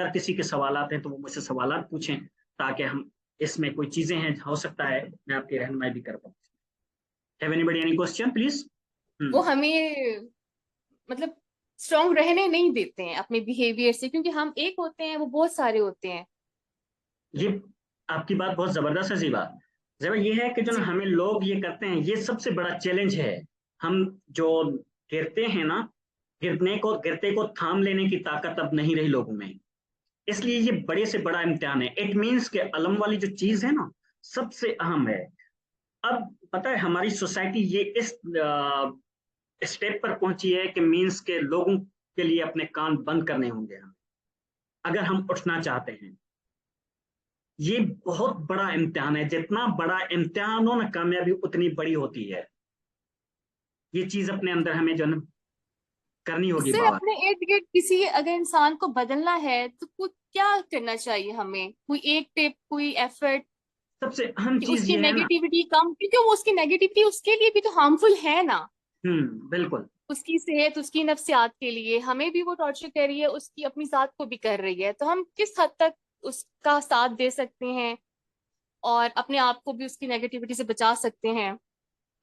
अगर किसी के सवाल आते हैं तो वो मुझसे सवाल पूछें, ताकि हम इसमें कोई चीजें हैं हो सकता है मैं आपकी रहनुमाई भी कर पाऊँ। Have anybody any question please? वो हमें मतलब स्ट्रांग रहने नहीं देते हैं अपने बिहेवियर से, क्योंकि हम एक होते हैं, वो बहुत सारे होते हैं। ये आपकी बात बहुत जबरदस्त है जीवा। जीवा ये है कि जो ना जी। हमें लोग ये करते हैं, ये सबसे बड़ा चैलेंज है। हम जो गिरते हैं ना, गिरते को थाम लेने की ताकत अब नहीं रही लोगों में। इसलिए ये बड़े से बड़ा इम्तिहान है। इट मीन्स के अलम वाली जो चीज है ना, सबसे अहम है। अब पता है हमारी सोसाइटी ये इस स्टेप पर पहुंची है कि मीन्स के लोगों के लिए अपने कान बंद करने होंगे हमें, अगर हम उठना चाहते हैं। ये बहुत बड़ा इम्तिहान है। जितना बड़ा इम्तिहान हो ना, कामयाबी उतनी बड़ी होती है। ये चीज अपने अंदर हमें जो है ना करनी होगी सर, बाबा। अपने इर्द गिर्द किसी अगर इंसान को बदलना है तो कुछ क्या करना चाहिए हमें? कोई एक टिप, कोई एफर्ट सबसे अहम कि चीज उसकी ये है ना। नेगेटिविटी कम, क्योंकि वो उसकी नेगेटिविटी उसके लिए भी तो हार्मफुल है ना। बिल्कुल। उसकी सेहत, उसकी नफ्सियात के लिए हमें भी वो टॉर्चर कर रही है, उसकी अपनी जात को भी कर रही है। तो हम किस हद तक उसका साथ दे सकते हैं और अपने आप को भी उसकी नेगेटिविटी से बचा सकते हैं?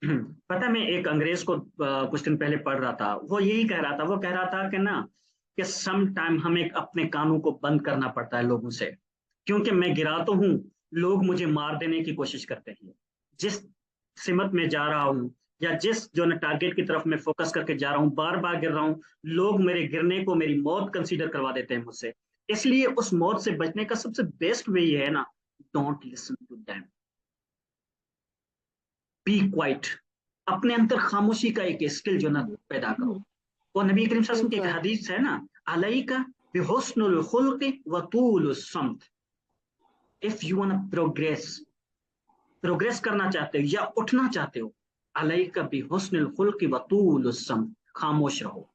पता है, मैं एक अंग्रेज को कुछ दिन पहले पढ़ रहा था। वो यही कह रहा था। वो कह रहा था कि ना, कि सम टाइम हमें अपने कानों को बंद करना पड़ता है लोगों से, क्योंकि मैं गिरा तो हूं, लोग मुझे मार देने की कोशिश करते हैं। जिस सिमत में जा रहा हूँ, या जिस जो ना टारगेट की तरफ मैं फोकस करके जा रहा हूँ, बार बार गिर रहा हूँ, लोग मेरे गिरने को मेरी मौत कंसीडर करवा देते हैं मुझसे। इसलिए उस मौत से बचने का सबसे बेस्ट वे ये है ना, don't listen to them, be quiet. अपने अंदर खामोशी का एक स्किल जो ना पैदा करो। और नबी करीम सल्लल्लाहु अलैहि वसल्लम की एक बिल्कुल। हदीस है ना, अलैका बिहुस्नुल खुल्क़ि व तूलुस सम्त। If you want progress, progress करना चाहते हो या उठना चाहते हो, अलैका बिहुस्नुल खुल्क़ि व तूलुस सम्त, खामोश रहो।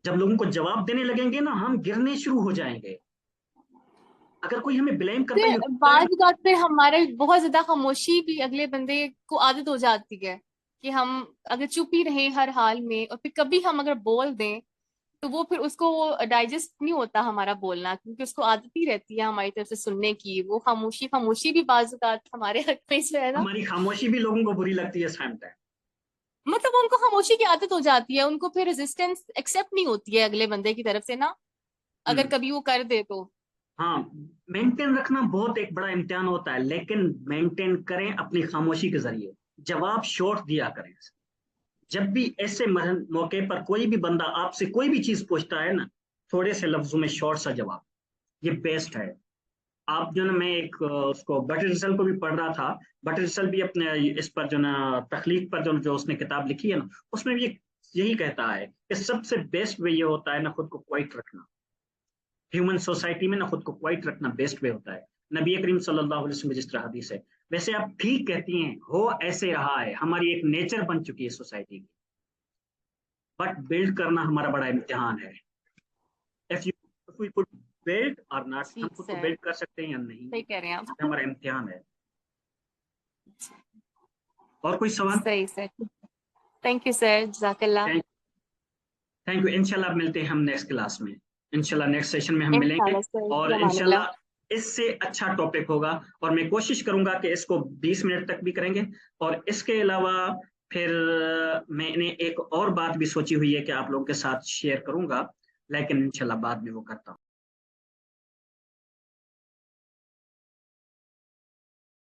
जब लोगों को जवाब देने लगेंगे ना, हम गिरने शुरू हो जाएंगे। अगर कोई हमें ब्लेम करता है, फिर बात बात पे हमारे बहुत ज्यादा खामोशी भी अगले बंदे को आदत हो जाती है कि हम अगर चुप ही रहें हर हाल में, और फिर कभी हम अगर बोल दें तो वो फिर उसको वो डाइजेस्ट नहीं होता हमारा बोलना, क्योंकि उसको आदत ही रहती है हमारी तरफ से सुनने की। वो खामोशी खामोशी भी बाज़ औक़ात हमारे हक में जो है ना, हमारी खामोशी भी लोगों को बुरी लगती है इस टाइम पे। मतलब उनको खामोशी की आदत हो जाती है, उनको फिर रेजिस्टेंस एक्सेप्ट नहीं होती है अगले बंदे की तरफ से ना, अगर हम्म कभी वो कर दे तो। हाँ, मेंटेन रखना बहुत एक बड़ा इम्तिहान होता है, लेकिन मेंटेन करें अपनी खामोशी के जरिए। जवाब शॉर्ट दिया करें। जब भी ऐसे मौके पर कोई भी बंदा आपसे कोई भी चीज पूछता है ना, थोड़े से लफ्जों में शॉर्ट सा जवाब, ये बेस्ट है। आप जो ना, मैं एक उसको बटर रिसल को भी पढ़ रहा था। बटर रिसल भी अपने इस पर जो ना तखलीक पर जो जो उसने किताब लिखी है ना, उसमें भी यही कहता है कि सबसे बेस्ट वे ये होता है ना, खुद को क्वाइट रखना। ह्यूमन सोसाइटी में ना खुद को क्वाइट रखना बेस्ट वे होता है। नबी करीम सल्लल्लाहु अलैहि वसल्लम जिस तरह हदीस है, वैसे आप ठीक कहती हैं, हो ऐसे रहा है, हमारी एक नेचर बन चुकी है सोसाइटी की। बट बिल्ड करना हमारा बड़ा इम्तिहान है। If you if we could build और नॉट, हम ठीक खुद को सर, बिल्ड कर सकते हैं या नहीं, सही कह रहे हैं ये आप। हमारा इम्तिहान है। और कोई सवाल? सही सर। थैंक यू सर, जज़ाकल्लाह। Thank thank you. इंशाल्लाह मिलते हैं हम नेक्स्ट क्लास में। इंशाल्लाह नेक्स्ट सेशन में हम मिलेंगे। इंशाल्लाह सर, और फ़ी अमानिल्लाह। इंशाल्लाह इससे अच्छा टॉपिक होगा। और मैं कोशिश करूंगा कि इसको 20 मिनट तक भी करेंगे। और इसके अलावा फिर मैंने एक और बात भी सोची हुई है कि आप लोगों के साथ शेयर करूंगा, लेकिन इंशाल्लाह बाद में वो करता हूँ।